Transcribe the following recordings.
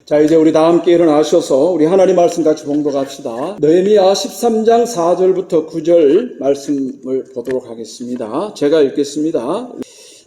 자, 이제 우리 다 함께 일어나셔서 우리 하나님 말씀 같이 봉독합시다. 느헤미야 13장 4절부터 9절 말씀을 보도록 하겠습니다. 제가 읽겠습니다.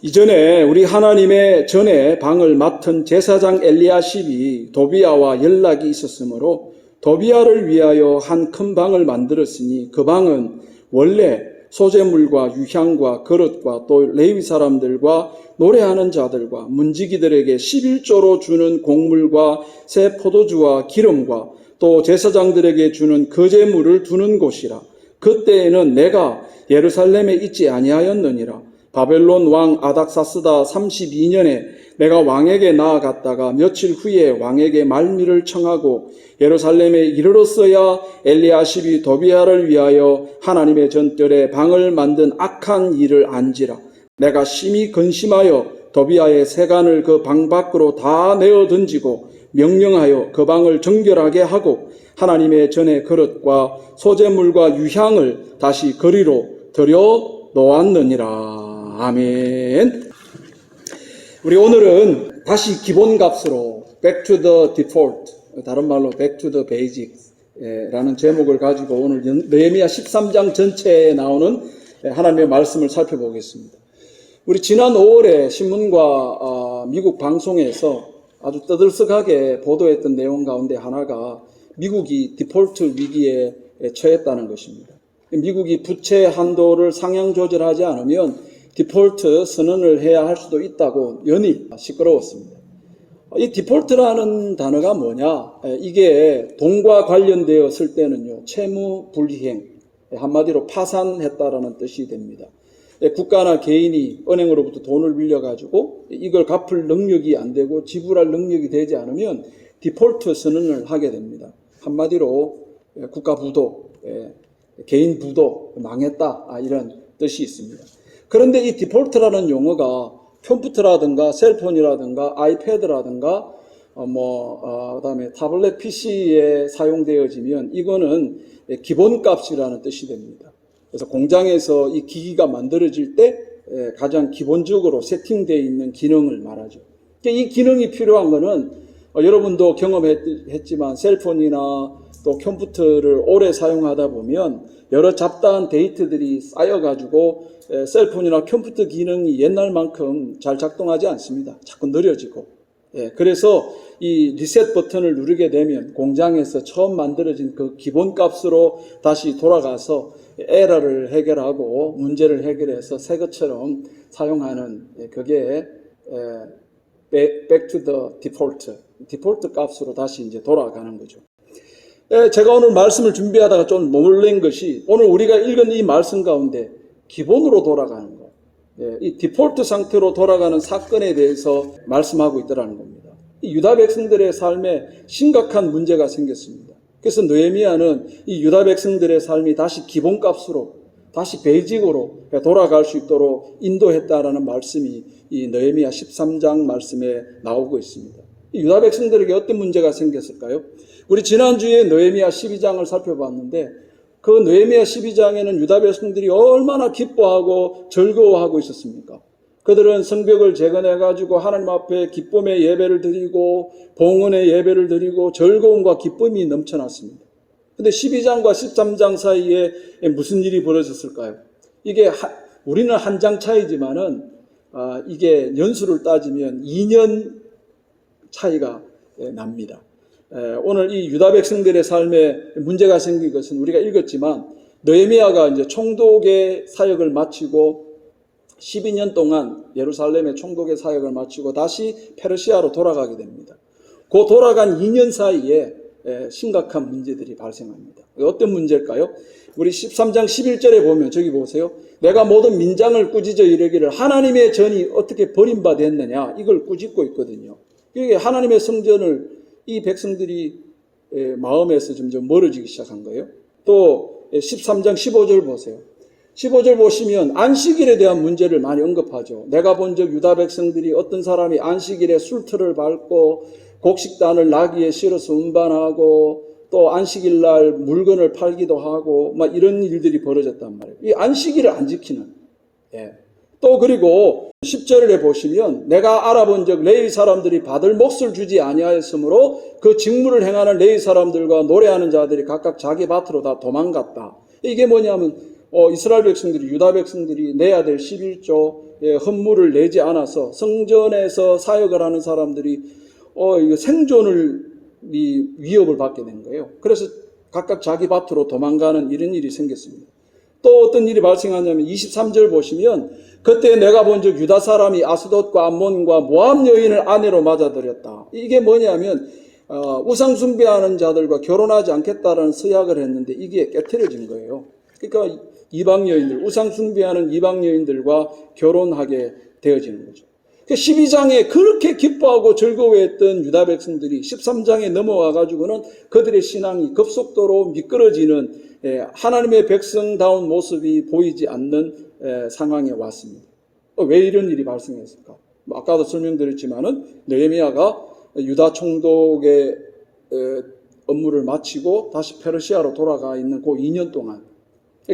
이전에 우리 하나님의 전에 방을 맡은 제사장 엘리야십이 도비야와 연락이 있었으므로 도비야를 위하여 한 큰 방을 만들었으니 그 방은 원래 소재물과 유향과 그릇과 또 레위 사람들과 노래하는 자들과 문지기들에게 11조로 주는 곡물과 새 포도주와 기름과 또 제사장들에게 주는 거제물을 두는 곳이라. 그때에는 내가 예루살렘에 있지 아니하였느니라. 바벨론 왕 아닥사스다 32년에 내가 왕에게 나아갔다가 며칠 후에 왕에게 말미를 청하고 예루살렘에 이르렀어야 엘리야십이 도비야를 위하여 하나님의 전뜰에 방을 만든 악한 일을 안지라. 내가 심히 근심하여 도비야의 세간을 그 방 밖으로 다 내어 던지고 명령하여 그 방을 정결하게 하고 하나님의 전의 그릇과 소재물과 유향을 다시 거리로 들여 놓았느니라. 아멘. 우리 오늘은 다시 기본값으로 Back to the Default, 다른 말로 Back to the Basics 라는 제목을 가지고 오늘 느헤미야 13장 전체에 나오는 하나님의 말씀을 살펴보겠습니다. 우리 지난 5월에 신문과 미국 방송에서 아주 떠들썩하게 보도했던 내용 가운데 하나가 미국이 디폴트 위기에 처했다는 것입니다. 미국이 부채 한도를 상향 조절하지 않으면 디폴트 선언을 해야 할 수도 있다고 연일 시끄러웠습니다. 이 디폴트라는 단어가 뭐냐? 이게 돈과 관련되었을 때는요, 채무 불이행, 한마디로 파산했다라는 뜻이 됩니다. 국가나 개인이 은행으로부터 돈을 빌려가지고 이걸 갚을 능력이 안 되고 지불할 능력이 되지 않으면 디폴트 선언을 하게 됩니다. 한마디로 국가 부도, 개인 부도 망했다, 이런 뜻이 있습니다. 그런데 이 디폴트라는 용어가 컴퓨터라든가 셀폰이라든가 아이패드라든가 그다음에 타블렛 PC에 사용되어지면 이거는 기본값이라는 뜻이 됩니다. 그래서 공장에서 이 기기가 만들어질 때 가장 기본적으로 세팅되어 있는 기능을 말하죠. 이 기능이 필요한 거는 여러분도 경험했지만 셀폰이나 또 컴퓨터를 오래 사용하다 보면 여러 잡다한 데이터들이 쌓여가지고 셀폰이나 컴퓨터 기능이 옛날만큼 잘 작동하지 않습니다. 자꾸 느려지고. 그래서 이 리셋 버튼을 누르게 되면 공장에서 처음 만들어진 그 기본값으로 다시 돌아가서 에러를 해결하고 문제를 해결해서 새 것처럼 사용하는 그게 back to the default, 디폴트 값으로 다시 이제 돌아가는 거죠. 제가 오늘 말씀을 준비하다가 좀 놀란 것이 오늘 우리가 읽은 이 말씀 가운데 기본으로 돌아가는 것, 이 디폴트 상태로 돌아가는 사건에 대해서 말씀하고 있더라는 겁니다. 이 유다 백성들의 삶에 심각한 문제가 생겼습니다. 그래서 느헤미야는 이 유다 백성들의 삶이 다시 기본값으로, 다시 베이직으로 돌아갈 수 있도록 인도했다라는 말씀이 이 느헤미야 13장 말씀에 나오고 있습니다. 이 유다 백성들에게 어떤 문제가 생겼을까요? 우리 지난주에 느헤미야 12장을 살펴봤는데 그 느헤미야 12장에는 유다 백성들이 얼마나 기뻐하고 즐거워하고 있었습니까? 그들은 성벽을 재건해가지고 하나님 앞에 기쁨의 예배를 드리고 봉헌의 예배를 드리고 즐거움과 기쁨이 넘쳐났습니다. 근데 12장과 13장 사이에 무슨 일이 벌어졌을까요? 이게 우리는 한 장 차이지만은 이게 연수를 따지면 2년 차이가 납니다. 오늘 이 유다 백성들의 삶에 문제가 생긴 것은 우리가 읽었지만 느헤미야가 이제 총독의 사역을 마치고 12년 동안 예루살렘의 총독의 사역을 마치고 다시 페르시아로 돌아가게 됩니다. 그 돌아간 2년 사이에 심각한 문제들이 발생합니다. 어떤 문제일까요? 우리 13장 11절에 보면 저기 보세요. 내가 모든 민장을 꾸짖어 이르기를 하나님의 전이 어떻게 버림받았느냐 이걸 꾸짖고 있거든요. 이게 하나님의 성전을 이 백성들이 마음에서 점점 멀어지기 시작한 거예요. 또 13장 15절 보세요. 15절 보시면 안식일에 대한 문제를 많이 언급하죠. 내가 본 적 유다 백성들이 어떤 사람이 안식일에 술틀을 밟고 곡식단을 나귀에 실어서 운반하고 또 안식일 날 물건을 팔기도 하고 막 이런 일들이 벌어졌단 말이에요. 이 안식일을 안 지키는 또 그리고 10절에 보시면 내가 알아본 적 레위 사람들이 받을 몫을 주지 아니하였으므로 그 직무를 행하는 레위 사람들과 노래하는 자들이 각각 자기 밭으로 다 도망갔다. 이게 뭐냐면 이스라엘 백성들이, 유다 백성들이 내야 될 11조의 헌물을 내지 않아서 성전에서 사역을 하는 사람들이 이거 생존을 위협을 받게 된 거예요. 그래서 각각 자기 밭으로 도망가는 이런 일이 생겼습니다. 또 어떤 일이 발생하냐면 23절 보시면 그때 내가 본 적 유다 사람이 아스돗과 암몬과 모압 여인을 아내로 맞아들였다. 이게 뭐냐면 우상 숭배하는 자들과 결혼하지 않겠다라는 서약을 했는데 이게 깨트려진 거예요. 그러니까 이방 여인들, 우상 숭배하는 이방 여인들과 결혼하게 되어지는 거죠. 12장에 그렇게 기뻐하고 즐거워했던 유다 백성들이 13장에 넘어와 가지고는 그들의 신앙이 급속도로 미끄러지는 하나님의 백성다운 모습이 보이지 않는 상황에 왔습니다. 왜 이런 일이 발생했을까? 아까도 설명드렸지만은 느헤미야가 유다 총독의 업무를 마치고 다시 페르시아로 돌아가 있는 그 2년 동안,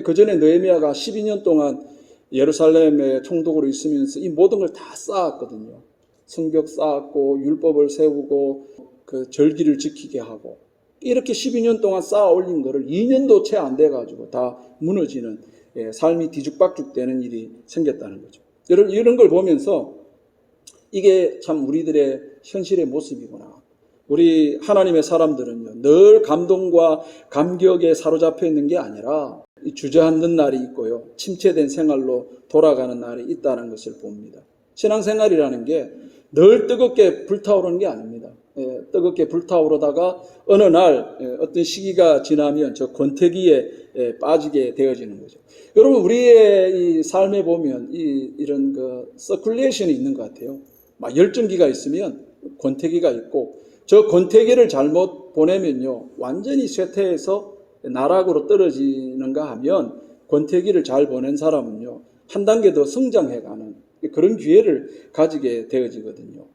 그 전에 느헤미야가 12년 동안 예루살렘의 총독으로 있으면서 이 모든 걸 다 쌓았거든요. 성벽 쌓았고 율법을 세우고 그 절기를 지키게 하고 이렇게 12년 동안 쌓아 올린 거를 2년도 채 안 돼가지고 다 무너지는 삶이 뒤죽박죽되는 일이 생겼다는 거죠. 이런 걸 보면서 이게 참 우리들의 현실의 모습이구나. 우리 하나님의 사람들은요, 늘 감동과 감격에 사로잡혀 있는 게 아니라 주저앉는 날이 있고요, 침체된 생활로 돌아가는 날이 있다는 것을 봅니다. 신앙생활이라는 게 늘 뜨겁게 불타오르는 게 아닙니다. 뜨겁게 불타오르다가 어느 날 어떤 시기가 지나면 저 권태기에 빠지게 되어지는 거죠. 여러분, 우리의 이 삶에 보면 이런 그 서큘레이션이 있는 것 같아요. 막 열정기가 있으면 권태기가 있고, 저 권태기를 잘못 보내면요, 완전히 쇠퇴해서 나락으로 떨어지는가 하면 권태기를 잘 보낸 사람은요, 한 단계 더 성장해가는 그런 기회를 가지게 되어지거든요.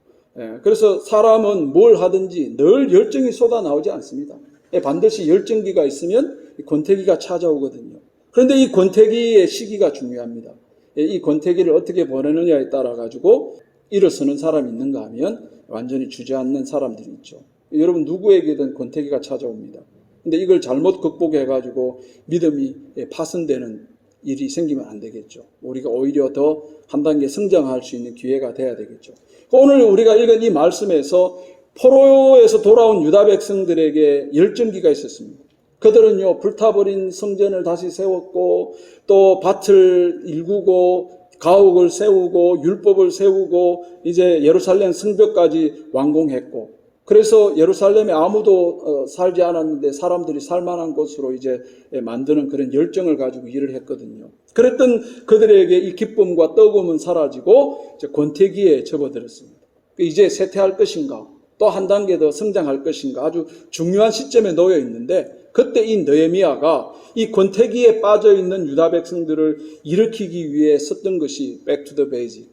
그래서 사람은 뭘 하든지 늘 열정이 쏟아나오지 않습니다. 반드시 열정기가 있으면 권태기가 찾아오거든요. 그런데 이 권태기의 시기가 중요합니다. 이 권태기를 어떻게 보내느냐에 따라 가지고 일어서는 사람이 있는가 하면 완전히 주저앉는 사람들이 있죠. 여러분, 누구에게든 권태기가 찾아옵니다. 근데 이걸 잘못 극복해가지고 믿음이 파손되는 일이 생기면 안 되겠죠. 우리가 오히려 더 한 단계 성장할 수 있는 기회가 돼야 되겠죠. 오늘 우리가 읽은 이 말씀에서 포로에서 돌아온 유다 백성들에게 열정기가 있었습니다. 그들은요, 불타버린 성전을 다시 세웠고, 또 밭을 일구고, 가옥을 세우고, 율법을 세우고, 이제 예루살렘 성벽까지 완공했고, 그래서 예루살렘에 아무도 살지 않았는데 사람들이 살만한 곳으로 이제 만드는 그런 열정을 가지고 일을 했거든요. 그랬던 그들에게 이 기쁨과 뜨거움은 사라지고 이제 권태기에 접어들었습니다. 이제 쇠퇴할 것인가, 또 한 단계 더 성장할 것인가, 아주 중요한 시점에 놓여 있는데, 그때 이 느헤미야가 이 권태기에 빠져 있는 유다 백성들을 일으키기 위해 썼던 것이 Back to the basic,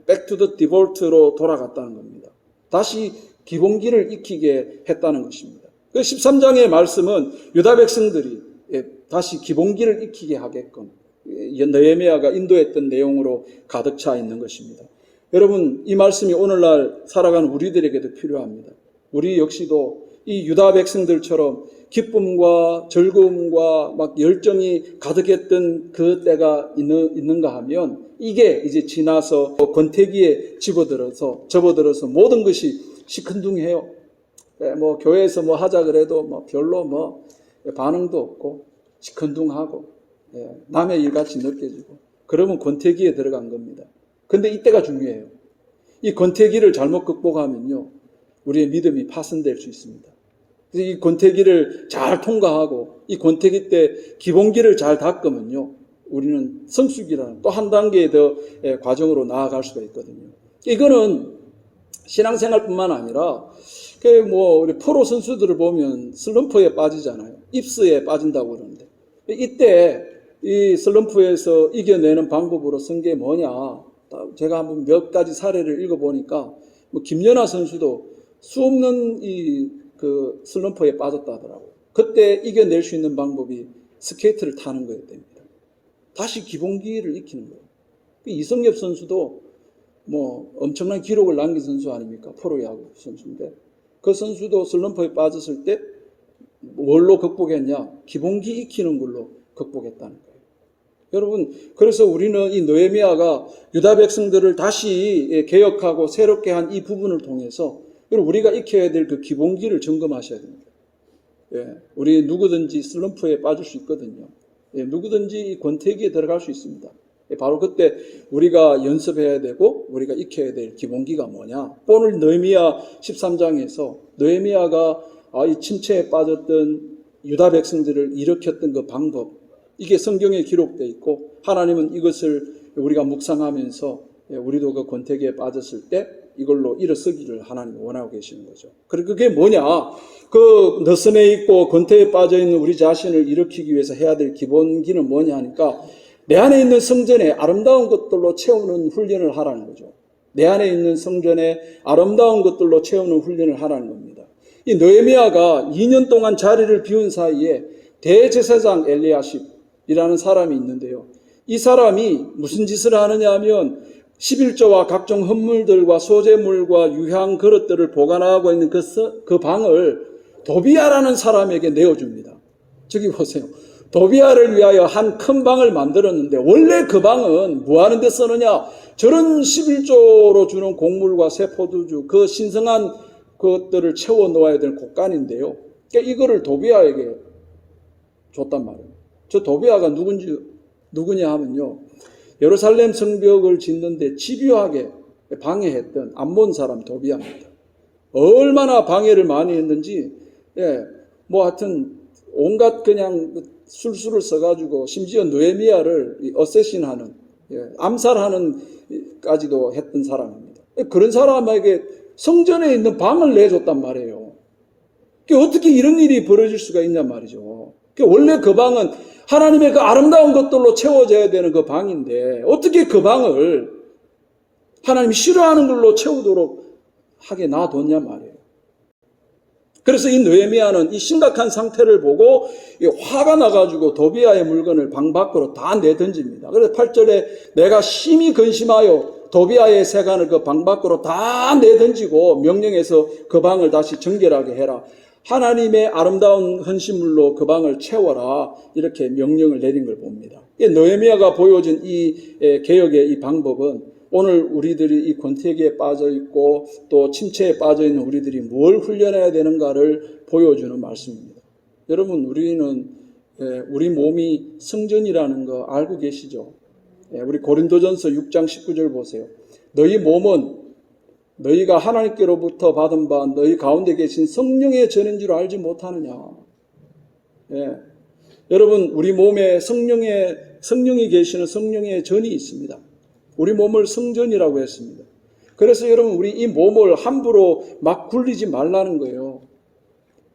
Back to the default로 돌아갔다는 겁니다. 다시 기본기를 익히게 했다는 것입니다. 그 13장의 말씀은 유다 백성들이 다시 기본기를 익히게 하게끔 느헤미야가 인도했던 내용으로 가득 차 있는 것입니다. 여러분, 이 말씀이 오늘날 살아가는 우리들에게도 필요합니다. 우리 역시도 이 유다 백성들처럼 기쁨과 즐거움과 막 열정이 가득했던 그 때가 있는가 하면 이게 이제 지나서 권태기에 접어들어서 모든 것이 시큰둥해요. 뭐 교회에서 뭐 하자 그래도 뭐 별로 뭐 반응도 없고 시큰둥하고 남의 일같이 느껴지고, 그러면 권태기에 들어간 겁니다. 근데 이때가 중요해요. 이 권태기를 잘못 극복하면요, 우리의 믿음이 파손될 수 있습니다. 그래서 이 권태기를 잘 통과하고 이 권태기 때 기본기를 잘 닦으면요, 우리는 성숙이라는 또 한 단계 더 과정으로 나아갈 수가 있거든요. 이거는 신앙생활뿐만 아니라 우리 프로 선수들을 보면 슬럼프에 빠지잖아요. 입스에 빠진다고 그러는데, 이때 이 슬럼프에서 이겨내는 방법으로 쓴 게 뭐냐? 제가 한번 몇 가지 사례를 읽어보니까 김연아 선수도 수없는 그 슬럼프에 빠졌다 하더라고요. 그때 이겨낼 수 있는 방법이 스케이트를 타는 거였답니다. 다시 기본기를 익히는 거예요. 이승엽 선수도 뭐 엄청난 기록을 남긴 선수 아닙니까? 프로야구 선수인데 그 선수도 슬럼프에 빠졌을 때 뭘로 극복했냐? 기본기 익히는 걸로 극복했다는 거예요. 여러분, 그래서 우리는 이 느헤미야가 유다 백성들을 다시 개혁하고 새롭게 한 이 부분을 통해서 우리가 익혀야 될 그 기본기를 점검하셔야 됩니다. 예, 우리 누구든지 슬럼프에 빠질 수 있거든요. 예, 누구든지 이 권태기에 들어갈 수 있습니다. 예, 바로 그때 우리가 연습해야 되고 우리가 익혀야 될 기본기가 뭐냐? 오늘 느헤미야 13장에서 느헤미야가 이 침체에 빠졌던 유다 백성들을 일으켰던 그 방법, 이게 성경에 기록되어 있고 하나님은 이것을 우리가 묵상하면서 우리도 그 권태기에 빠졌을 때 이걸로 일어서기를 하나님 원하고 계시는 거죠. 그리고 그게 뭐냐? 그 너스에 있고 권태에 빠져 있는 우리 자신을 일으키기 위해서 해야 될 기본기는 뭐냐 하니까 내 안에 있는 성전에 아름다운 것들로 채우는 훈련을 하라는 거죠. 내 안에 있는 성전에 아름다운 것들로 채우는 훈련을 하라는 겁니다. 이 느헤미야가 2년 동안 자리를 비운 사이에 대제사장 엘리야십이라는 사람이 있는데요. 이 사람이 무슨 짓을 하느냐 하면 11조와 각종 헌물들과 소재물과 유향 그릇들을 보관하고 있는 그 방을 도비야라는 사람에게 내어줍니다. 저기 보세요. 도비야를 위하여 한 큰 방을 만들었는데 원래 그 방은 뭐 하는 데 쓰느냐? 저런 11조로 주는 곡물과 세포두주 그 신성한 것들을 채워 놓아야 될 곳간인데요. 그러니까 이거를 도비야에게 줬단 말이에요. 저 도비야가 누구냐 하면요. 예루살렘 성벽을 짓는데 집요하게 방해했던 암몬 사람 도비야입니다. 얼마나 방해를 많이 했는지, 뭐 하여튼 온갖 그냥 술수를 써가지고 심지어 느헤미야를 어쌔신하는, 암살하는까지도 했던 사람입니다. 그런 사람에게 성전에 있는 방을 내줬단 말이에요. 어떻게 이런 일이 벌어질 수가 있냔 말이죠. 원래 그 방은 하나님의 그 아름다운 것들로 채워져야 되는 그 방인데 어떻게 그 방을 하나님이 싫어하는 걸로 채우도록 하게 놔뒀냔 말이에요. 그래서 이 느헤미야는 이 심각한 상태를 보고 화가 나가지고 도비야의 물건을 방 밖으로 다 내던집니다. 그래서 8절에 내가 심히 근심하여 도비야의 세간을 그 방 밖으로 다 내던지고 명령해서 그 방을 다시 정결하게 해라. 하나님의 아름다운 헌신물로 그 방을 채워라. 이렇게 명령을 내린 걸 봅니다. 느헤미야가 보여준 이 개혁의 이 방법은 오늘 우리들이 이 권태기에 빠져 있고 또 침체에 빠져 있는 우리들이 뭘 훈련해야 되는가를 보여주는 말씀입니다. 여러분, 우리는 우리 몸이 성전이라는 거 알고 계시죠? 우리 고린도전서 6장 19절 보세요. 너희 몸은 너희가 하나님께로부터 받은 바 너희 가운데 계신 성령의 전인 줄 알지 못하느냐. 여러분, 우리 몸에 성령이 계시는 성령의 전이 있습니다. 우리 몸을 성전이라고 했습니다. 그래서 여러분, 우리 이 몸을 함부로 막 굴리지 말라는 거예요.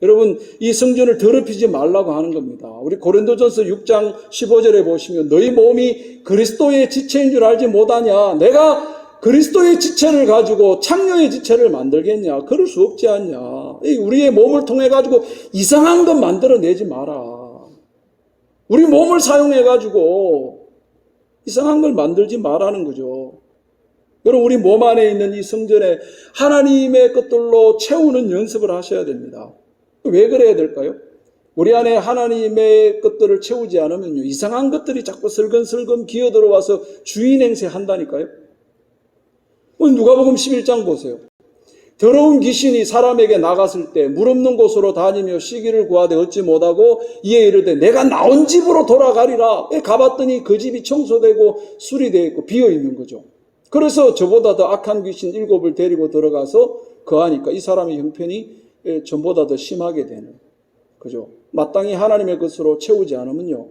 여러분, 이 성전을 더럽히지 말라고 하는 겁니다. 우리 고린도전서 6장 15절에 보시면 너희 몸이 그리스도의 지체인 줄 알지 못하냐. 내가 그리스도의 지체를 가지고 창녀의 지체를 만들겠냐. 그럴 수 없지 않냐. 우리의 몸을 통해 가지고 이상한 것 만들어내지 마라. 우리 몸을 사용해 가지고 이상한 걸 만들지 말라는 거죠. 여러분, 우리 몸 안에 있는 이 성전에 하나님의 것들로 채우는 연습을 하셔야 됩니다. 왜 그래야 될까요? 우리 안에 하나님의 것들을 채우지 않으면요, 이상한 것들이 자꾸 슬금슬금 기어들어와서 주인 행세한다니까요. 누가복음 11장 보세요. 더러운 귀신이 사람에게 나갔을 때 물 없는 곳으로 다니며 쉬기를 구하되 얻지 못하고 이에 이르되 내가 나온 집으로 돌아가리라. 가봤더니 그 집이 청소되고 수리되어 있고 비어 있는 거죠. 그래서 저보다 더 악한 귀신 7을 데리고 들어가서 거하니까 이 사람의 형편이 전보다 더 심하게 되는 그죠. 마땅히 하나님의 것으로 채우지 않으면요,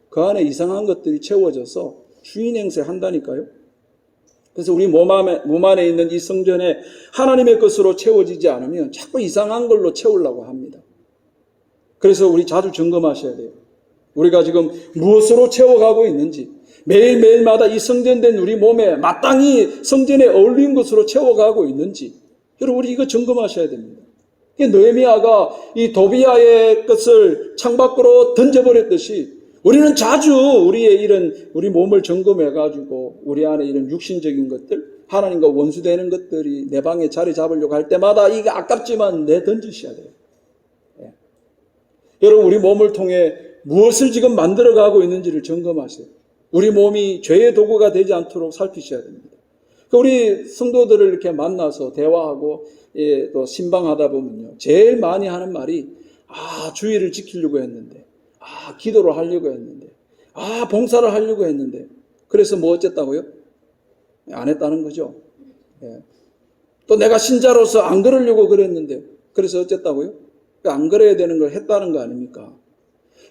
그 안에 이상한 것들이 채워져서 주인 행세 한다니까요. 그래서 우리 몸 안에 있는 이 성전에 하나님의 것으로 채워지지 않으면 자꾸 이상한 걸로 채우려고 합니다. 그래서 우리 자주 점검하셔야 돼요. 우리가 지금 무엇으로 채워가고 있는지, 매일매일마다 이 성전된 우리 몸에 마땅히 성전에 어울리는 것으로 채워가고 있는지, 여러분, 우리 이거 점검하셔야 됩니다. 느헤미야가 이 도비야의 것을 창밖으로 던져버렸듯이 우리는 자주 우리의 우리 몸을 점검해가지고 우리 안에 이런 육신적인 것들, 하나님과 원수되는 것들이 내 방에 자리 잡으려고 할 때마다 이게 아깝지만 던지셔야 돼요. 예. 여러분, 우리 몸을 통해 무엇을 지금 만들어가고 있는지를 점검하세요. 우리 몸이 죄의 도구가 되지 않도록 살피셔야 됩니다. 우리 성도들을 이렇게 만나서 대화하고 또 신방하다 보면요, 제일 많이 하는 말이 주의를 지키려고 했는데, 기도를 하려고 했는데, 봉사를 하려고 했는데, 그래서 뭐 어쨌다고요? 안 했다는 거죠. 예. 또 내가 신자로서 안 그러려고 그랬는데, 그래서 어쨌다고요? 안 그래야 되는 걸 했다는 거 아닙니까?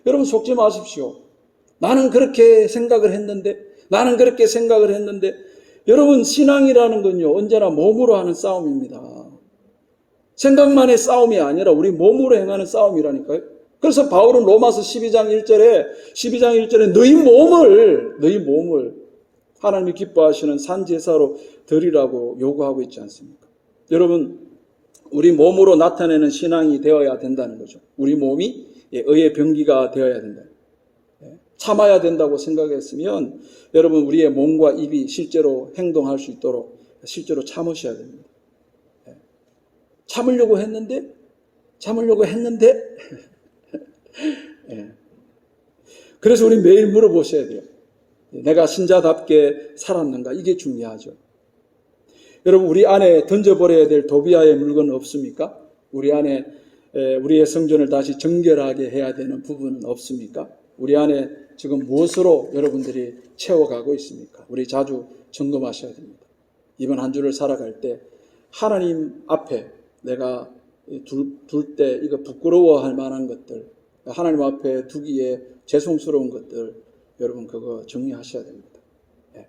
여러분, 속지 마십시오. 나는 그렇게 생각을 했는데, 여러분, 신앙이라는 건요, 언제나 몸으로 하는 싸움입니다. 생각만의 싸움이 아니라 우리 몸으로 행하는 싸움이라니까요. 그래서 바울은 로마서 12장 1절에 너희 몸을 하나님이 기뻐하시는 산제사로 드리라고 요구하고 있지 않습니까? 여러분, 우리 몸으로 나타내는 신앙이 되어야 된다는 거죠. 우리 몸이 의의 병기가 되어야 된다. 참아야 된다고 생각했으면 여러분, 우리의 몸과 입이 실제로 행동할 수 있도록 실제로 참으셔야 됩니다. 참으려고 했는데 예. 그래서 우리 매일 물어보셔야 돼요. 내가 신자답게 살았는가? 이게 중요하죠. 여러분, 우리 안에 던져버려야 될 도비아의 물건은 없습니까? 우리 안에 우리의 성전을 다시 정결하게 해야 되는 부분은 없습니까? 우리 안에 지금 무엇으로 여러분들이 채워가고 있습니까? 우리 자주 점검하셔야 됩니다. 이번 한 주를 살아갈 때 하나님 앞에 내가 둘 때 이거 부끄러워할 만한 것들, 하나님 앞에 두기에 죄송스러운 것들, 여러분 그거 정리하셔야 됩니다.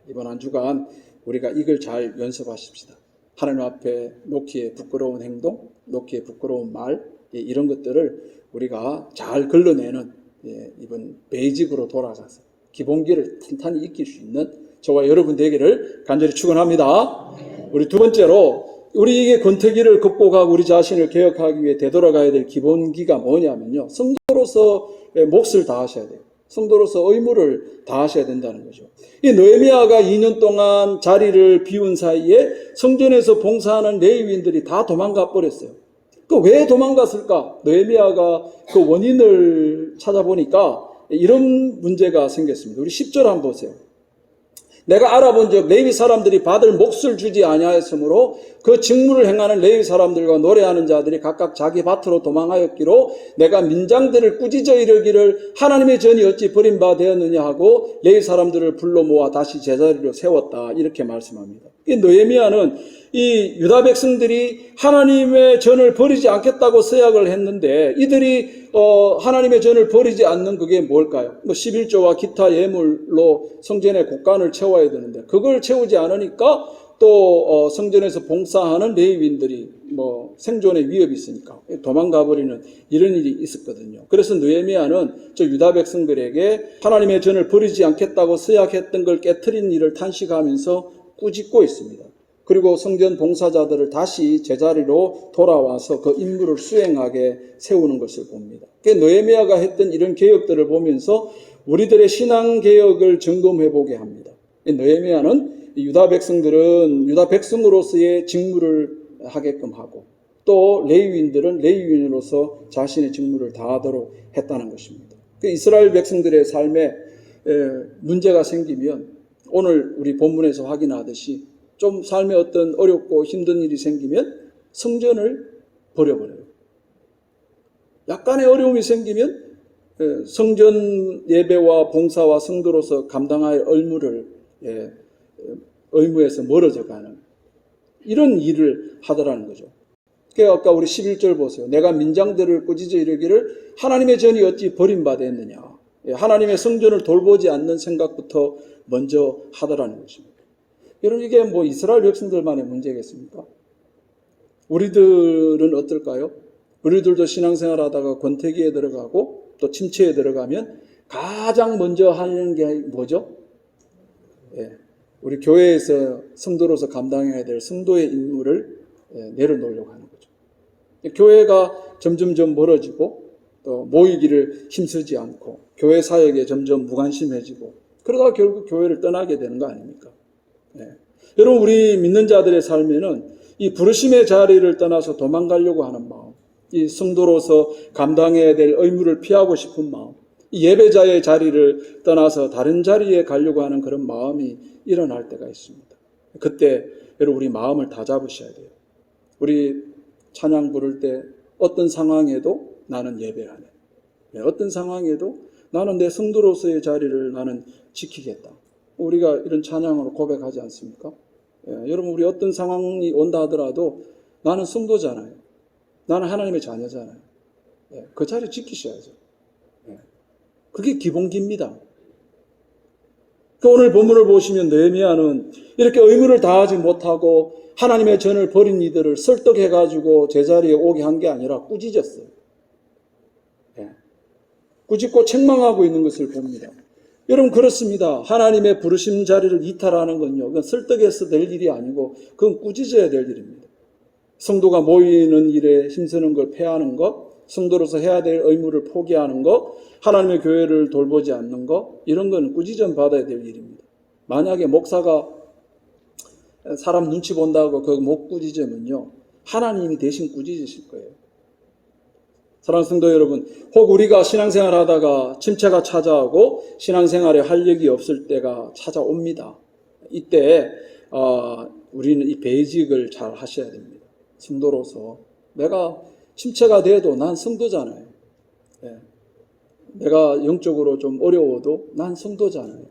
이번 한 주간 우리가 이걸 잘 연습하십시다. 하나님 앞에 놓기에 부끄러운 행동, 놓기에 부끄러운 말, 이런 것들을 우리가 잘 걸러내는 이번 베이직으로 돌아가서 기본기를 탄탄히 익힐 수 있는 저와 여러분 되기를 간절히 축원합니다. 우리 두 번째로 우리에게 권태기를 극복하고 우리 자신을 개혁하기 위해 되돌아가야 될 기본기가 뭐냐면요, 성도로서 몫을 다하셔야 돼요. 성도로서 의무를 다하셔야 된다는 거죠. 이 느헤미야가 2년 동안 자리를 비운 사이에 성전에서 봉사하는 레위인들이 다 도망가 버렸어요. 왜 도망갔을까? 느헤미야가 그 원인을 찾아보니까 이런 문제가 생겼습니다. 우리 10절 한번 보세요. 내가 알아본 적 레위 사람들이 받을 몫을 주지 아니하였으므로 그 직무를 행하는 레위 사람들과 노래하는 자들이 각각 자기 밭으로 도망하였기로 내가 민장들을 꾸짖어 이르기를 하나님의 전이 어찌 버림받았느냐 하고 레위 사람들을 불러 모아 다시 제자리로 세웠다, 이렇게 말씀합니다. 이 느헤미야는 이 유다 백성들이 하나님의 전을 버리지 않겠다고 서약을 했는데 이들이 하나님의 전을 버리지 않는 그게 뭘까요? 11조와 기타 예물로 성전의 곳간을 채워야 되는데 그걸 채우지 않으니까 또 성전에서 봉사하는 레위인들이 생존의 위협이 있으니까 도망가 버리는 이런 일이 있었거든요. 그래서 느헤미야는 저 유다 백성들에게 하나님의 전을 버리지 않겠다고 서약했던 걸 깨트린 일을 탄식하면서 꾸짖고 있습니다. 그리고 성전 봉사자들을 다시 제자리로 돌아와서 그 임무를 수행하게 세우는 것을 봅니다. 느헤미야가 했던 이런 개혁들을 보면서 우리들의 신앙 개혁을 점검해 보게 합니다. 느헤미야는 유다 백성들은 유다 백성으로서의 직무를 하게끔 하고 또 레위인들은 레위인으로서 자신의 직무를 다하도록 했다는 것입니다. 이스라엘 백성들의 삶에 문제가 생기면 오늘 우리 본문에서 확인하듯이 좀 삶에 어떤 어렵고 힘든 일이 생기면 성전을 버려버려요. 약간의 어려움이 생기면 성전 예배와 봉사와 성도로서 감당할 의무에서 멀어져 가는 이런 일을 하더라는 거죠. 그러니까 아까 우리 11절 보세요. 내가 민장들을 꾸짖어 이르기를 하나님의 전이 어찌 버림받았느냐. 하나님의 성전을 돌보지 않는 생각부터 먼저 하더라는 것입니다. 여러분, 이게 이스라엘 백성들만의 문제겠습니까? 우리들은 어떨까요? 우리들도 신앙생활 하다가 권태기에 들어가고 또 침체에 들어가면 가장 먼저 하는 게 뭐죠? 우리 교회에서 성도로서 감당해야 될 성도의 임무를 내려놓으려고 하는 거죠. 교회가 점점점 멀어지고 또 모이기를 힘쓰지 않고 교회 사역에 점점 무관심해지고 그러다 결국 교회를 떠나게 되는 거 아닙니까? 네. 여러분 우리 믿는 자들의 삶에는 이 부르심의 자리를 떠나서 도망가려고 하는 마음, 이 성도로서 감당해야 될 의무를 피하고 싶은 마음, 이 예배자의 자리를 떠나서 다른 자리에 가려고 하는 그런 마음이 일어날 때가 있습니다. 그때 여러분 우리 마음을 다 잡으셔야 돼요. 우리 찬양 부를 때 어떤 상황에도 나는 예배하네. 어떤 상황에도 나는 내 성도로서의 자리를 나는 지키겠다. 우리가 이런 찬양으로 고백하지 않습니까? 여러분 우리 어떤 상황이 온다 하더라도 나는 성도잖아요. 나는 하나님의 자녀잖아요. 그 자리 지키셔야죠. 그게 기본기입니다. 오늘 본문을 보시면 느헤미야는 이렇게 의무를 다하지 못하고 하나님의 전을 버린 이들을 설득해가지고 제자리에 오게 한 게 아니라 꾸짖었어요. 꾸짖고 책망하고 있는 것을 봅니다. 여러분 그렇습니다. 하나님의 부르심 자리를 이탈하는 건요, 그건 설득해서 될 일이 아니고 그건 꾸짖어야 될 일입니다. 성도가 모이는 일에 힘쓰는 걸 폐하는 것, 성도로서 해야 될 의무를 포기하는 것, 하나님의 교회를 돌보지 않는 것, 이런 건 꾸짖음 받아야 될 일입니다. 만약에 목사가 사람 눈치 본다고 그 못 꾸짖으면요, 하나님이 대신 꾸짖으실 거예요. 사랑하는 성도 여러분, 혹 우리가 신앙생활 하다가 침체가 찾아오고 신앙생활에 활력이 없을 때가 찾아옵니다. 이때 우리는 이 배직을 잘 하셔야 됩니다. 성도로서 내가 침체가 돼도 난 성도잖아요. 내가 영적으로 좀 어려워도 난 성도잖아요.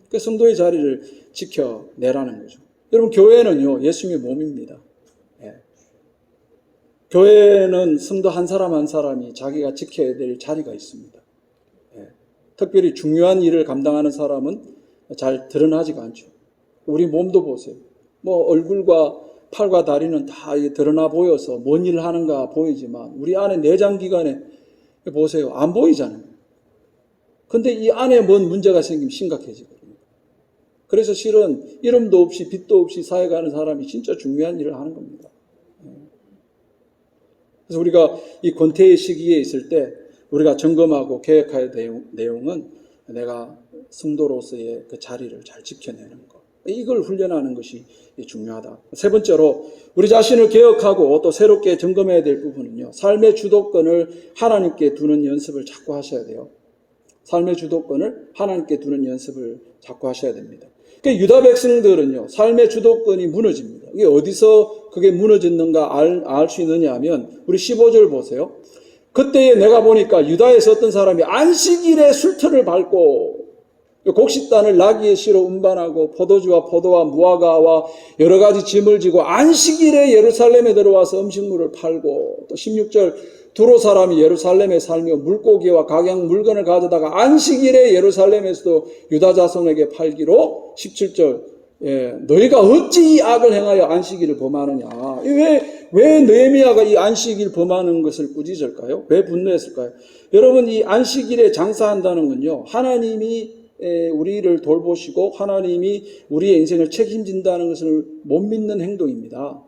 그 성도의 자리를 지켜내라는 거죠. 여러분 교회는요 예수님의 몸입니다. 교회는 성도 한 사람 한 사람이 자기가 지켜야 될 자리가 있습니다. 특별히 중요한 일을 감당하는 사람은 잘 드러나지가 않죠. 우리 몸도 보세요. 뭐 얼굴과 팔과 다리는 다 드러나 보여서 뭔 일을 하는가 보이지만 우리 안에 내장기관에 보세요. 안 보이잖아요. 근데 이 안에 뭔 문제가 생기면 심각해지거든요. 그래서 실은 이름도 없이 빛도 없이 사회가는 사람이 진짜 중요한 일을 하는 겁니다. 그래서 우리가 이 권태의 시기에 있을 때 우리가 점검하고 계획할 내용은 내가 성도로서의 그 자리를 잘 지켜내는 것. 이걸 훈련하는 것이 중요하다. 세 번째로 우리 자신을 개혁하고 또 새롭게 점검해야 될 부분은요. 삶의 주도권을 하나님께 두는 연습을 자꾸 하셔야 돼요. 삶의 주도권을 하나님께 두는 연습을 자꾸 하셔야 됩니다. 그러니까 유다 백성들은요. 삶의 주도권이 무너집니다. 이게 어디서 그게 무너졌는가 알 수 있느냐 하면 우리 15절 보세요. 그때에 내가 보니까 유다에서 어떤 사람이 안식일에 술터를 밟고 곡식단을 나귀에 실어 운반하고 포도주와 포도와 무화과와 여러 가지 짐을 지고 안식일에 예루살렘에 들어와서 음식물을 팔고 또 16절 두로 사람이 예루살렘에 살며 물고기와 각양 물건을 가져다가 안식일에 예루살렘에서도 유다 자손에게 팔기로 17절 너희가 어찌 이 악을 행하여 안식일을 범하느냐. 왜 느헤미야가 이 안식일 범하는 것을 꾸짖을까요? 왜 분노했을까요? 여러분 이 안식일에 장사한다는 건요 하나님이 우리를 돌보시고 하나님이 우리의 인생을 책임진다는 것을 못 믿는 행동입니다.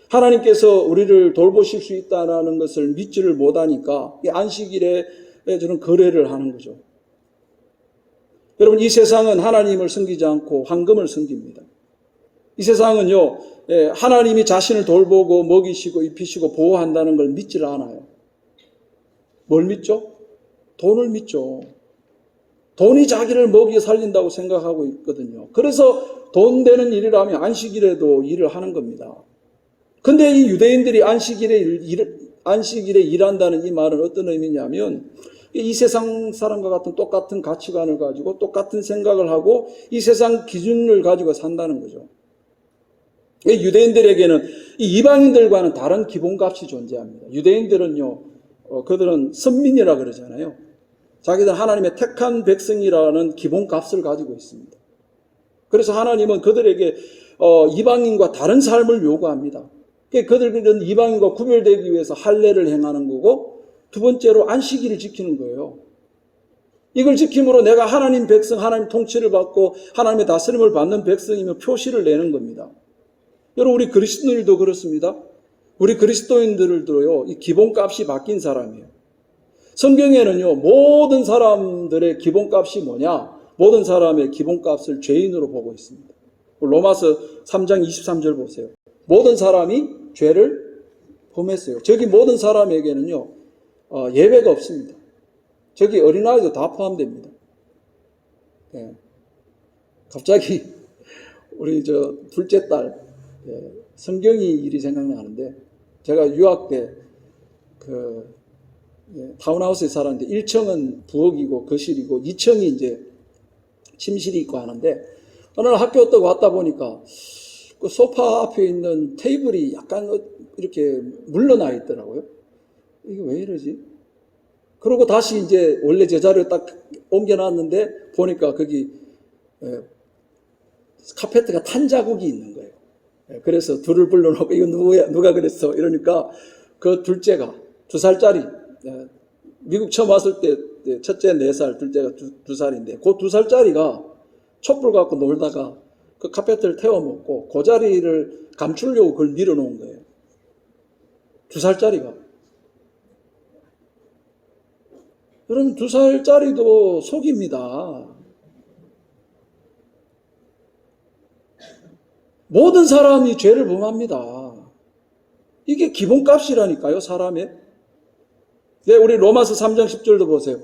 하나님께서 우리를 돌보실 수 있다는 것을 믿지를 못하니까 이 안식일에 저는 거래를 하는 거죠. 여러분 이 세상은 하나님을 섬기지 않고 황금을 섬깁니다. 이 세상은요 하나님이 자신을 돌보고 먹이시고 입히시고 보호한다는 걸 믿지를 않아요. 뭘 믿죠? 돈을 믿죠. 돈이 자기를 먹여 살린다고 생각하고 있거든요. 그래서 돈 되는 일이라면 안식일에도 일을 하는 겁니다. 근데 이 유대인들이 안식일에 일한다는 이 말은 어떤 의미냐면 이 세상 사람과 같은 똑같은 가치관을 가지고 똑같은 생각을 하고 이 세상 기준을 가지고 산다는 거죠. 유대인들에게는 이 이방인들과는 다른 기본값이 존재합니다. 유대인들은요, 그들은 선민이라 그러잖아요. 자기들 하나님의 택한 백성이라는 기본값을 가지고 있습니다. 그래서 하나님은 그들에게 이방인과 다른 삶을 요구합니다. 그들은 이방인과 구별되기 위해서 할례를 행하는 거고 두 번째로 안식일을 지키는 거예요. 이걸 지킴으로 내가 하나님 백성, 하나님 통치를 받고 하나님의 다스림을 받는 백성이며 표시를 내는 겁니다. 여러분 우리 그리스도인들도 그렇습니다. 우리 그리스도인들도요, 이 기본값이 바뀐 사람이에요. 성경에는요, 모든 사람들의 기본값이 뭐냐? 모든 사람의 기본값을 죄인으로 보고 있습니다. 로마서 3장 23절 보세요. 모든 사람이 죄를 범했어요. 저기 모든 사람에게는요, 예외가 없습니다. 저기 어린아이도 다 포함됩니다. 예. 갑자기 우리 둘째 딸 성경이 일이 생각나는데, 제가 유학 때 타운하우스에 살았는데 1층은 부엌이고 거실이고 2층이 이제 침실이 있고 하는데, 어느 날 학교 왔다 보니까 그 소파 앞에 있는 테이블이 약간 이렇게 물러나 있더라고요. 이게 왜 이러지? 그러고 다시 이제 원래 제자리로 딱 옮겨놨는데 보니까 거기 카페트가 탄 자국이 있는 거예요. 그래서 둘을 불러놓고 이거 누가 그랬어? 이러니까 그 둘째가 2살짜리, 미국 처음 왔을 때 첫째 4살, 둘째가 2살인데 그 2살짜리가 촛불 갖고 놀다가 그 카페트를 태워먹고 그 자리를 감추려고 그걸 밀어놓은 거예요. 2살짜리가. 여러분 2살짜리도 속입니다. 모든 사람이 죄를 범합니다. 이게 기본값이라니까요, 사람의. 네, 우리 로마서 3장 10절도 보세요.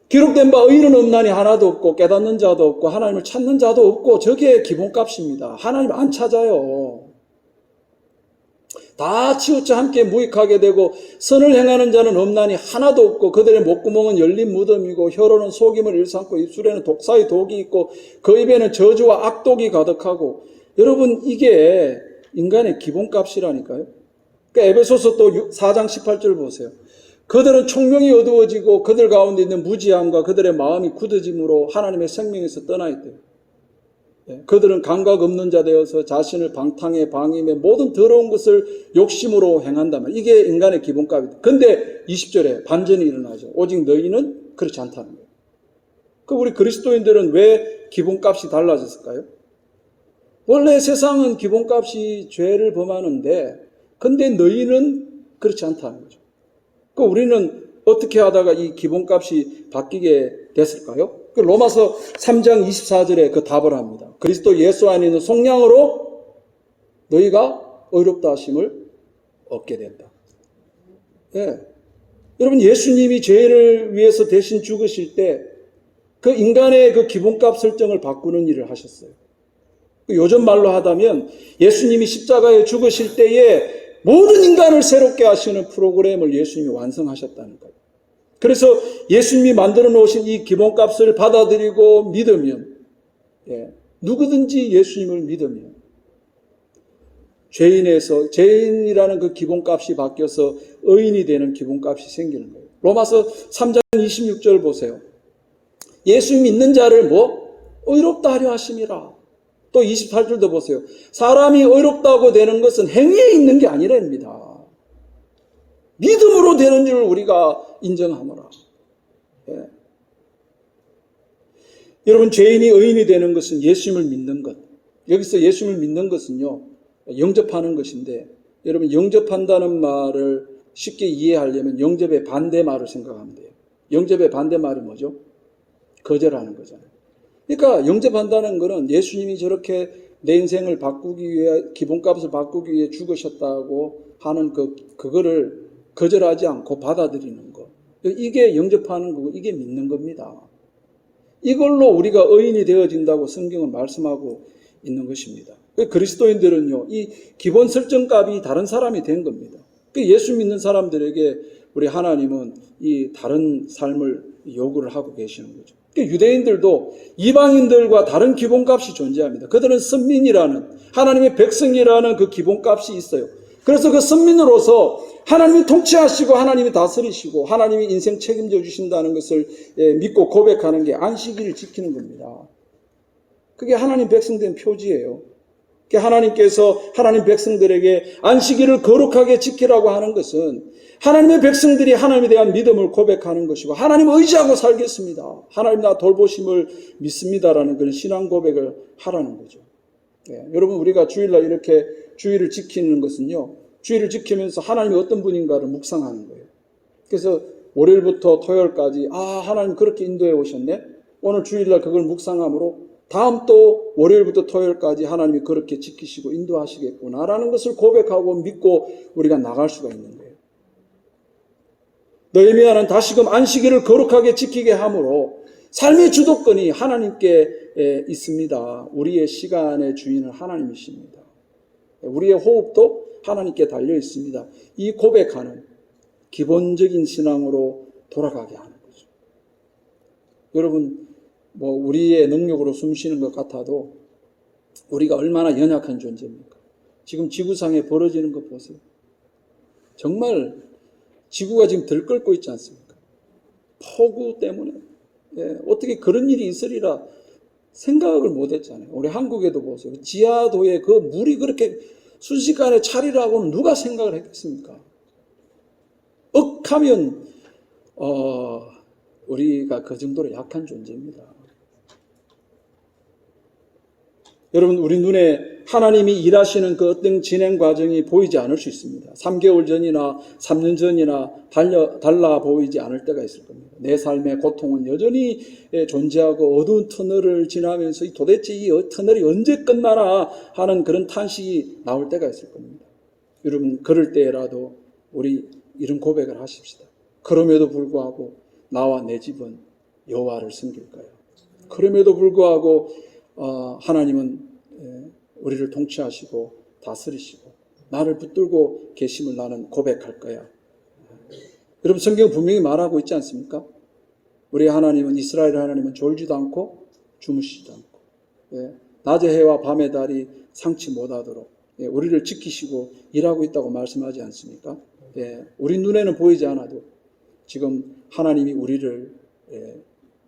기록된 바 의인은 없나니 하나도 없고 깨닫는 자도 없고 하나님을 찾는 자도 없고, 저게 기본값입니다. 하나님 안 찾아요. 다 치우쳐 함께 무익하게 되고 선을 행하는 자는 없나니 하나도 없고 그들의 목구멍은 열린 무덤이고 혀로는 속임을 일삼고 입술에는 독사의 독이 있고 그 입에는 저주와 악독이 가득하고. 여러분, 이게 인간의 기본값이라니까요. 그러니까 에베소서 또 4장 18절 보세요. 그들은 총명이 어두워지고 그들 가운데 있는 무지함과 그들의 마음이 굳어짐으로 하나님의 생명에서 떠나 있대요. 그들은 감각 없는 자 되어서 자신을 방탕에 방임에 모든 더러운 것을 욕심으로 행한다면, 이게 인간의 기본값이다. 근데 20절에 반전이 일어나죠. 오직 너희는 그렇지 않다는 거예요. 그 우리 그리스도인들은 왜 기본값이 달라졌을까요? 원래 세상은 기본값이 죄를 범하는데, 근데 너희는 그렇지 않다는 거죠. 그 우리는 어떻게 하다가 이 기본값이 바뀌게 됐을까요? 그 로마서 3장 24절에 그 답을 합니다. 그리스도 예수 안에 있는 속량으로 너희가 의롭다 하심을 얻게 된다. 네. 여러분, 예수님이 죄를 위해서 대신 죽으실 때 그 인간의 그 기본값 설정을 바꾸는 일을 하셨어요. 요즘 말로 하다면 예수님이 십자가에 죽으실 때에 모든 인간을 새롭게 하시는 프로그램을 예수님이 완성하셨다는 거예요. 그래서 예수님이 만들어 놓으신 이 기본값을 받아들이고 믿으면, 누구든지 예수님을 믿으면 죄인이라는 그 기본값이 바뀌어서 의인이 되는 기본값이 생기는 거예요. 로마서 3장 26절 보세요. 예수 믿는 자를 의롭다 하려 하심이라. 또 28절도 보세요. 사람이 의롭다고 되는 것은 행위에 있는 게 아니랍니다. 믿음으로 되는 줄 우리가 인정하노라. 여러분, 죄인이 의인이 되는 것은 예수님을 믿는 것. 여기서 예수님을 믿는 것은요, 영접하는 것인데, 여러분, 영접한다는 말을 쉽게 이해하려면 영접의 반대말을 생각하면 돼요. 영접의 반대말이 뭐죠? 거절하는 거잖아요. 그러니까 영접한다는 것은 예수님이 저렇게 내 인생을 바꾸기 위해, 기본값을 바꾸기 위해 죽으셨다고 하는 그거를 거절하지 않고 받아들이는 것. 이게 영접하는 거고, 이게 믿는 겁니다. 이걸로 우리가 의인이 되어진다고 성경은 말씀하고 있는 것입니다. 그리스도인들은요, 이 기본 설정값이 다른 사람이 된 겁니다. 예수 믿는 사람들에게 우리 하나님은 이 다른 삶을 요구를 하고 계시는 거죠. 유대인들도 이방인들과 다른 기본값이 존재합니다. 그들은 선민이라는, 하나님의 백성이라는 그 기본값이 있어요. 그래서 그 선민으로서 하나님이 통치하시고 하나님이 다스리시고 하나님이 인생 책임져 주신다는 것을 믿고 고백하는 게 안식일을 지키는 겁니다. 그게 하나님 백성된 표지예요. 하나님께서 하나님 백성들에게 안식일을 거룩하게 지키라고 하는 것은 하나님의 백성들이 하나님에 대한 믿음을 고백하는 것이고, 하나님을 의지하고 살겠습니다, 하나님 나 돌보심을 믿습니다라는 그런 신앙 고백을 하라는 거죠. 여러분, 우리가 주일날 이렇게 주일을 지키는 것은요, 주일을 지키면서 하나님이 어떤 분인가를 묵상하는 거예요. 그래서 월요일부터 토요일까지 하나님 그렇게 인도해 오셨네. 오늘 주일날 그걸 묵상함으로 다음 또 월요일부터 토요일까지 하나님이 그렇게 지키시고 인도하시겠구나라는 것을 고백하고 믿고 우리가 나갈 수가 있는 거예요. 느헤미야는 다시금 안식일을 거룩하게 지키게 함으로 삶의 주도권이 하나님께 있습니다. 우리의 시간의 주인은 하나님이십니다. 우리의 호흡도 하나님께 달려 있습니다. 이 고백하는 기본적인 신앙으로 돌아가게 하는 거죠. 여러분, 우리의 능력으로 숨쉬는 것 같아도 우리가 얼마나 연약한 존재입니까? 지금 지구상에 벌어지는 것 보세요. 정말 지구가 지금 들끓고 있지 않습니까? 폭우 때문에. 어떻게 그런 일이 있으리라 생각을 못 했잖아요. 우리 한국에도 보세요. 지하도에 그 물이 그렇게 순식간에 차리라고는 누가 생각을 했겠습니까? 억하면 우리가 그 정도로 약한 존재입니다. 여러분, 우리 눈에 하나님이 일하시는 그 어떤 진행 과정이 보이지 않을 수 있습니다. 3개월 전이나 3년 전이나 달라 보이지 않을 때가 있을 겁니다. 내 삶의 고통은 여전히 존재하고 어두운 터널을 지나면서 도대체 이 터널이 언제 끝나나 하는 그런 탄식이 나올 때가 있을 겁니다. 여러분, 그럴 때라도 우리 이런 고백을 하십시다. 그럼에도 불구하고 나와 내 집은 여호와를 섬길까요? 그럼에도 불구하고 하나님은 우리를 통치하시고 다스리시고 나를 붙들고 계심을 나는 고백할 거야. 여러분, 성경은 분명히 말하고 있지 않습니까? 우리 하나님은, 이스라엘 하나님은 졸지도 않고 주무시지도 않고 낮의 해와 밤의 달이 상치 못하도록 우리를 지키시고 일하고 있다고 말씀하지 않습니까? 우리 눈에는 보이지 않아도 지금 하나님이 우리를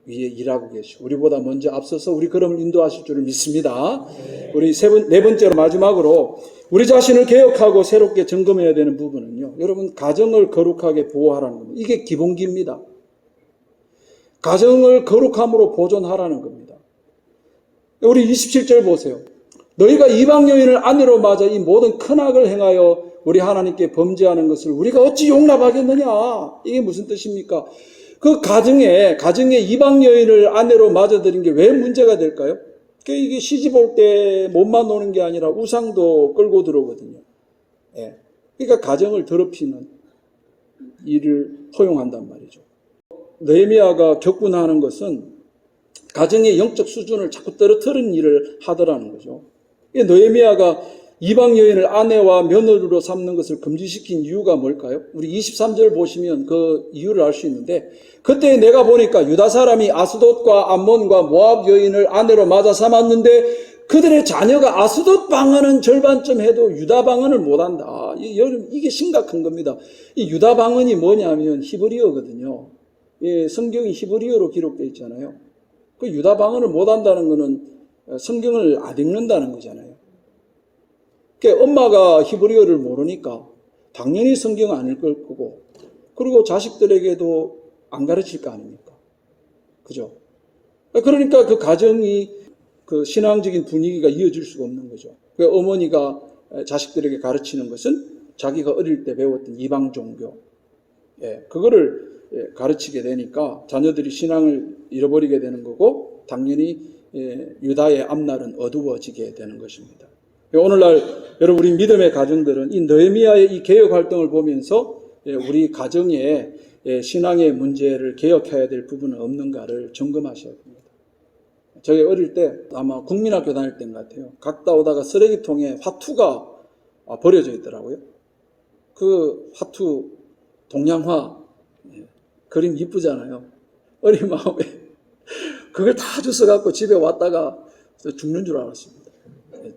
위에 일하고 계시고 우리보다 먼저 앞서서 우리 걸음을 인도하실 줄을 믿습니다. 우리 네 번째로 마지막으로 우리 자신을 개혁하고 새롭게 점검해야 되는 부분은요. 여러분, 가정을 거룩하게 보호하라는 겁니다. 이게 기본기입니다. 가정을 거룩함으로 보존하라는 겁니다. 우리 27절 보세요. 너희가 이방 여인을 아내로 맞아 이 모든 큰 악을 행하여 우리 하나님께 범죄하는 것을 우리가 어찌 용납하겠느냐? 이게 무슨 뜻입니까? 그 가정에 이방 여인을 아내로 맞아들인 게 왜 문제가 될까요? 이게 시집 올 때 몸만 노는 게 아니라 우상도 끌고 들어오거든요. 그러니까 가정을 더럽히는 일을 허용한단 말이죠. 느헤미야가 격분하는 것은 가정의 영적 수준을 자꾸 떨어뜨리는 일을 하더라는 거죠. 느헤미야가 이방 여인을 아내와 며느리로 삼는 것을 금지시킨 이유가 뭘까요? 우리 23절 보시면 그 이유를 알 수 있는데, 그때 내가 보니까 유다 사람이 아스돗과 암몬과 모압 여인을 아내로 맞아 삼았는데 그들의 자녀가 아스돗 방언은 절반쯤 해도 유다 방언을 못한다. 이게 심각한 겁니다. 이 유다 방언이 뭐냐면 히브리어거든요. 성경이 히브리어로 기록되어 있잖아요. 그 유다 방언을 못한다는 거는 성경을 안 읽는다는 거잖아요. 그러니까 엄마가 히브리어를 모르니까 당연히 성경 안 읽을 거고, 그리고 자식들에게도 안 가르칠 거 아닙니까? 그죠? 그러니까 그 가정이 그 신앙적인 분위기가 이어질 수가 없는 거죠. 그 어머니가 자식들에게 가르치는 것은 자기가 어릴 때 배웠던 이방 종교, 그거를 가르치게 되니까 자녀들이 신앙을 잃어버리게 되는 거고, 당연히 유다의 앞날은 어두워지게 되는 것입니다. 오늘날 여러분, 우리 믿음의 가정들은 이 느헤미야의 이 개혁 활동을 보면서 우리 가정의 신앙의 문제를 개혁해야 될 부분은 없는가를 점검하셔야 됩니다. 저희 어릴 때 아마 국민학교 다닐 때인 것 같아요. 갔다 오다가 쓰레기통에 화투가 버려져 있더라고요. 그 화투 동양화 그림 이쁘잖아요. 어린 마음에 그걸 다 주워갖고 집에 왔다가 죽는 줄 알았습니다.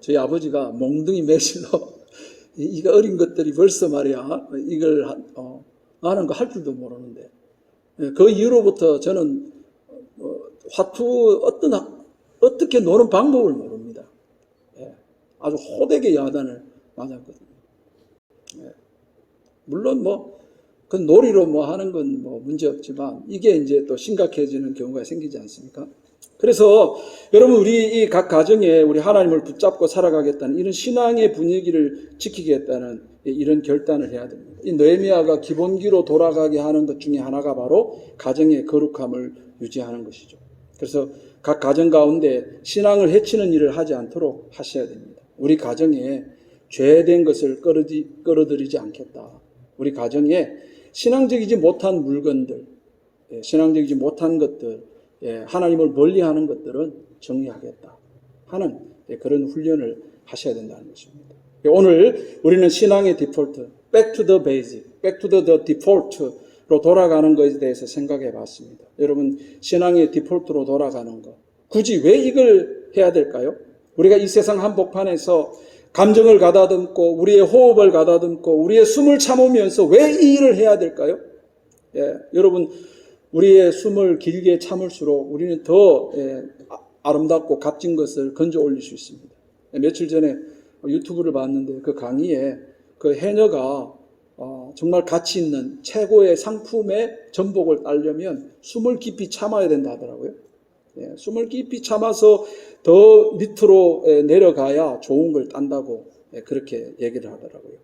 저희 아버지가 몽둥이 매실로 이거 어린 것들이 벌써 말이야 이걸 하는 거 할 줄도 모르는데, 그 이후로부터 저는 화투 어떻게 노는 방법을 모릅니다. 아주 호되게 야단을 맞았거든요. 물론 그 놀이로 하는 건 문제 없지만 이게 이제 또 심각해지는 경우가 생기지 않습니까? 그래서 여러분 우리 이 각 가정에 우리 하나님을 붙잡고 살아가겠다는 이런 신앙의 분위기를 지키겠다는 이런 결단을 해야 됩니다. 이 느헤미야가 기본기로 돌아가게 하는 것 중에 하나가 바로 가정의 거룩함을 유지하는 것이죠. 그래서 각 가정 가운데 신앙을 해치는 일을 하지 않도록 하셔야 됩니다. 우리 가정에 죄된 것을 끌어들이지 않겠다. 우리 가정에 신앙적이지 못한 물건들, 신앙적이지 못한 것들, 하나님을 멀리하는 것들은 정리하겠다 하는 그런 훈련을 하셔야 된다는 것입니다. 오늘 우리는 신앙의 디폴트, back to the basic, back to the default로 돌아가는 것에 대해서 생각해 봤습니다. 여러분, 신앙의 디폴트로 돌아가는 것, 굳이 왜 이걸 해야 될까요? 우리가 이 세상 한복판에서 감정을 가다듬고 우리의 호흡을 가다듬고 우리의 숨을 참으면서 왜 이 일을 해야 될까요? 여러분, 우리의 숨을 길게 참을수록 우리는 더 아름답고 값진 것을 건져 올릴 수 있습니다. 며칠 전에 유튜브를 봤는데 그 강의에 그 해녀가 정말 가치 있는 최고의 상품의 전복을 따려면 숨을 깊이 참아야 된다 하더라고요. 숨을 깊이 참아서 더 밑으로 내려가야 좋은 걸 딴다고 그렇게 얘기를 하더라고요.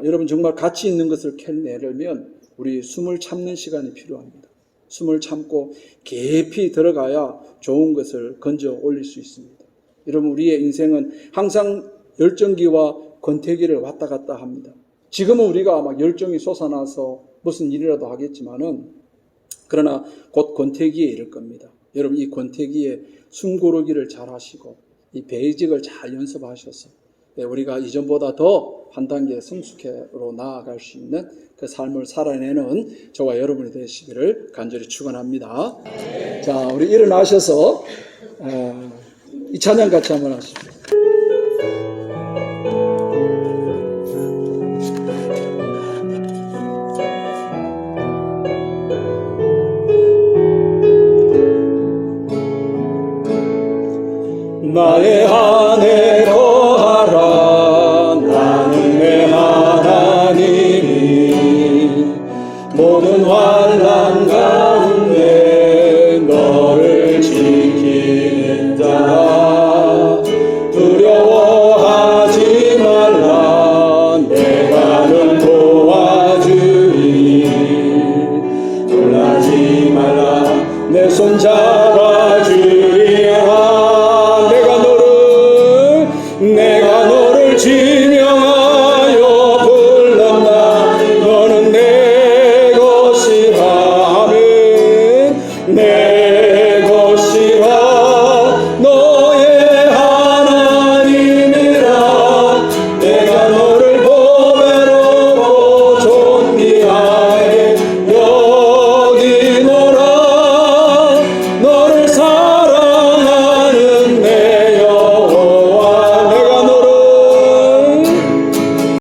여러분, 정말 가치 있는 것을 캐내려면 우리 숨을 참는 시간이 필요합니다. 숨을 참고 깊이 들어가야 좋은 것을 건져 올릴 수 있습니다. 여러분, 우리의 인생은 항상 열정기와 권태기를 왔다 갔다 합니다. 지금은 우리가 막 열정이 솟아나서 무슨 일이라도 하겠지만은, 그러나 곧 권태기에 이를 겁니다. 여러분, 이 권태기에 숨 고르기를 잘 하시고 이 베이직을 잘 연습하셔서 우리가 이전보다 더 한 단계 성숙회로 나아갈 수 있는 그 삶을 살아내는 저와 여러분이 되시기를 간절히 축원합니다. 자, 우리 일어나셔서 이 찬양 같이 한번 하십시오. 나의 안에 거하라. 나는 내 하나님이 모든 환난 가운데